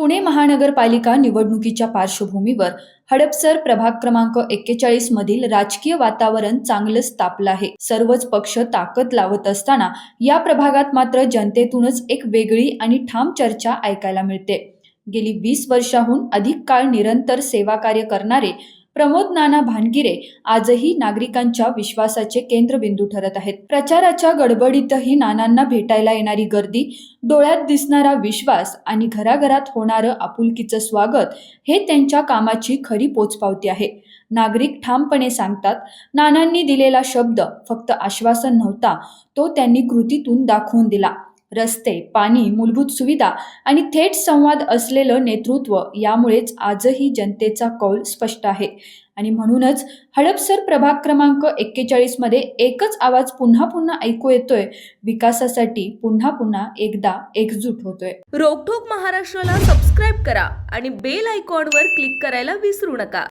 पुणे महानगरपालिका निवडणुकीच्या पार्श्वभूमीवर हडपसर प्रभाग क्रमांक 41 मधील राजकीय वातावरण चांगलंच तापलं आहे. सर्वच पक्ष ताकद लावत असताना या प्रभागात मात्र जनतेतूनच एक वेगळी आणि ठाम चर्चा ऐकायला मिळते. गेली 20 वर्षाहून अधिक काळ निरंतर सेवाकार्य करणारे प्रमोद नाना भानगिरे आजही नागरिकांच्या विश्वासाचे केंद्रबिंदू ठरत आहेत. प्रचाराच्या गडबडीतही नानांना भेटायला येणारी गर्दी, डोळ्यात दिसणारा विश्वास आणि घराघरात होणारं आपुलकीचं स्वागत हे त्यांच्या कामाची खरी पोचपावती आहे. नागरिक ठामपणे सांगतात, नानांनी दिलेला शब्द फक्त आश्वासन नव्हता, तो त्यांनी कृतीतून दाखवून दिला. रस्ते, पाणी, मूलभूत सुविधा आणि थेट संवाद असलेलं नेतृत्व यामुळेच आजही जनतेचा कौल स्पष्ट आहे. आणि म्हणूनच हडपसर प्रभाग क्रमांक 41 मध्ये एकच आवाज पुन्हा पुन्हा ऐकू येतोय, विकासासाठी पुन्हा पुन्हा एकदा एकजूट होतोय. रोकठोक महाराष्ट्राला सबस्क्राईब करा आणि बेल आयकॉनवर क्लिक करायला विसरू नका.